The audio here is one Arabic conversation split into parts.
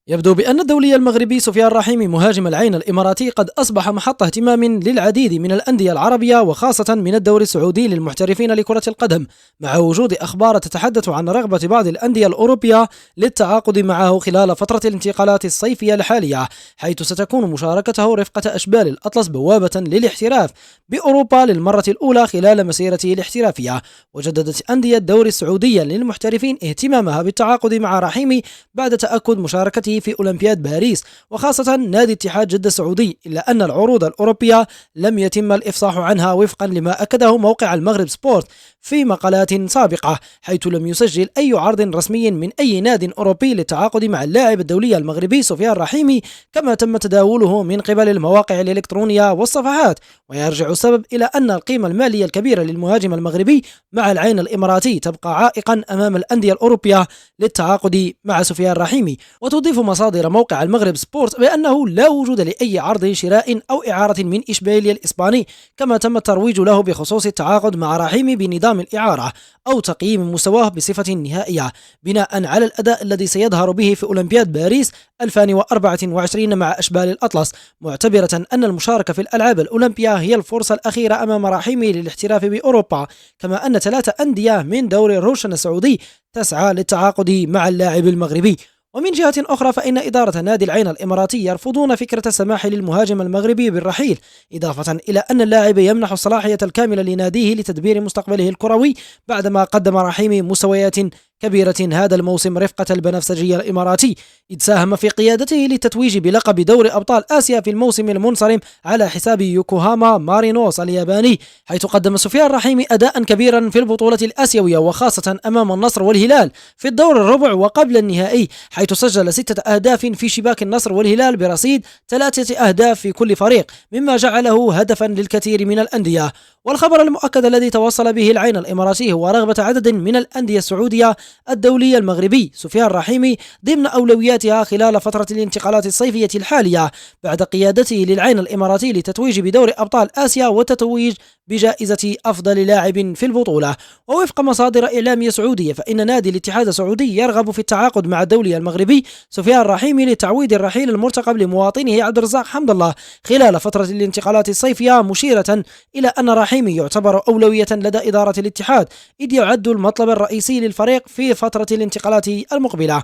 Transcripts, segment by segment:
يبدو بأن الدولي المغربي سفيان رحيمي مهاجم العين الإماراتي قد أصبح محط اهتمام للعديد من الأندية العربية وخاصة من الدوري السعودي للمحترفين لكرة القدم، مع وجود أخبار تتحدث عن رغبة بعض الأندية الأوروبية للتعاقد معه خلال فترة الانتقالات الصيفية الحالية، حيث ستكون مشاركته رفقة أشبال الأطلس بوابة للاحتراف بأوروبا للمرة الأولى خلال مسيرته الاحترافية. وجددت أندية الدوري السعودية للمحترفين اهتمامها بالتعاقد مع رحيمي بعد تأكد مشاركته في أولمبياد باريس، وخاصة نادي اتحاد جدة السعودي، إلا أن العروض الأوروبية لم يتم الإفصاح عنها وفقا لما أكده موقع المغرب سبورت في مقالات سابقة، حيث لم يسجل أي عرض رسمي من أي ناد أوروبي للتعاقد مع اللاعب الدولي المغربي سفيان رحيمي كما تم تداوله من قبل المواقع الإلكترونية والصفحات. ويرجع السبب إلى أن القيمة المالية الكبيرة للمهاجم المغربي مع العين الإماراتي تبقى عائقا أمام الأندية الأوروبية للتعاقد مع سفيان رحيمي. وتضيف مصادر موقع المغرب سبورت بأنه لا وجود لأي عرض شراء أو إعارة من إشبيلية الإسباني، كما تم الترويج له بخصوص التعاقد مع رحيمي بنظام الإعارة أو تقييم مستواه بصفة نهائية بناء على الأداء الذي سيظهر به في أولمبياد باريس 2024 مع أشبال الأطلس، معتبرة أن المشاركة في الألعاب الأولمبية هي الفرصة الأخيرة أمام رحيمي للاحتراف بأوروبا، كما أن 3 أندية من دوري الروشن السعودي تسعى للتعاقد مع اللاعب المغربي. ومن جهة أخرى فإن إدارة نادي العين الإماراتي يرفضون فكرة السماح للمهاجم المغربي بالرحيل، إضافة إلى أن اللاعب يمنح الصلاحية الكاملة لناديه لتدبير مستقبله الكروي بعدما قدم رحيمي مستويات كبيرة هذا الموسم رفقة البنفسجي الإماراتي، إذ ساهم في قيادته للتتويج بلقب دوري أبطال آسيا في الموسم المنصرم على حساب يوكوهاما مارينوس الياباني، حيث قدم سفيان رحيمي أداء كبيرا في البطولة الآسيوية وخاصة أمام النصر والهلال في الدور الربع وقبل النهائي، حيث سجل 6 أهداف في شباك النصر والهلال برصيد 3 أهداف في كل فريق، مما جعله هدفا للكثير من الأندية. والخبر المؤكد الذي توصل به العين الإماراتي هو رغبة عدد من الأندية السعودية الدولي المغربي سفيان رحيمي ضمن أولوياتها خلال فترة الانتقالات الصيفية الحالية، بعد قيادته للعين الإماراتي لتتويج بدوري أبطال آسيا والتتويج بجائزة أفضل لاعب في البطولة. ووفق مصادر إعلامية سعودية فإن نادي الاتحاد السعودي يرغب في التعاقد مع الدولي المغربي سفيان رحيمي لتعويض الرحيل المرتقب لمواطنه عبد الرزاق حمد الله خلال فترة الانتقالات الصيفية، مشيرة إلى أن رحيمي يعتبر أولوية لدى إدارة الاتحاد، إذ يعد المطلب الرئيسي للفريق في فترة الانتقالات المقبلة.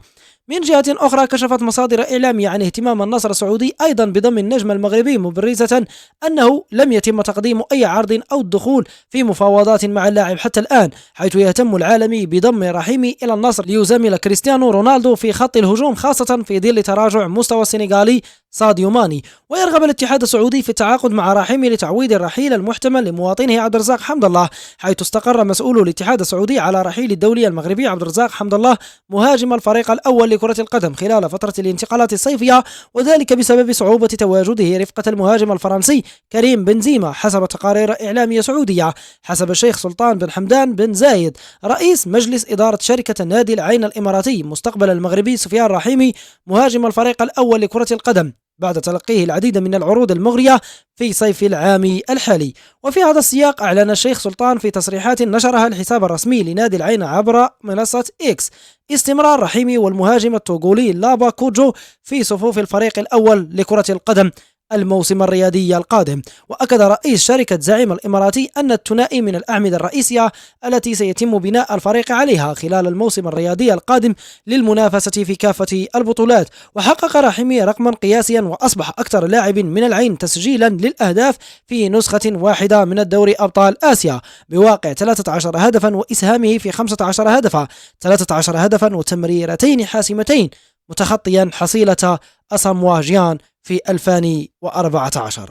من جهة أخرى كشفت مصادر إعلامية عن اهتمام النصر السعودي أيضا بضم النجم المغربي، مبرزة أنه لم يتم تقديم أي عرض أو الدخول في مفاوضات مع اللاعب حتى الآن، حيث يهتم العالمي بضم رحيمي إلى النصر ليزامل كريستيانو رونالدو في خط الهجوم، خاصة في ظل تراجع مستوى السنغالي ساديو ماني. ويرغب الاتحاد السعودي في التعاقد مع رحيمي لتعويض الرحيل المحتمل لمواطنه عبد الرزاق حمد الله، حيث استقر مسؤول الاتحاد السعودي على رحيل الدولي المغربي عبد الرزاق حمد الله مهاجم الفريق الأول لكرة القدم خلال فترة الانتقالات الصيفية، وذلك بسبب صعوبة تواجده رفقة المهاجم الفرنسي كريم بنزيما حسب تقارير إعلامية سعودية. حسب الشيخ سلطان بن حمدان بن زايد رئيس مجلس إدارة شركة نادي العين الإماراتي مستقبل المغربي سفيان رحيمي مهاجم الفريق الأول لكرة القدم بعد تلقيه العديد من العروض المغرية في صيف العام الحالي. وفي هذا السياق أعلن الشيخ سلطان في تصريحات نشرها الحساب الرسمي لنادي العين عبر منصة إكس استمرار رحيمي والمهاجم التوغولي لابا كوجو في صفوف الفريق الأول لكرة القدم الموسم الرياضي القادم. وأكد رئيس شركة زعيم الإماراتي أن الثنائي من الأعمدة الرئيسية التي سيتم بناء الفريق عليها خلال الموسم الرياضي القادم للمنافسة في كافة البطولات. وحقق رحيمي رقما قياسيا وأصبح أكثر لاعب من العين تسجيلا للأهداف في نسخة واحدة من الدوري أبطال آسيا بواقع 13 هدفا وإسهامه في 15 هدفا، 13 هدفا وتمريرتين حاسمتين، متخطيا حصيلة أساموا جيان في 2014.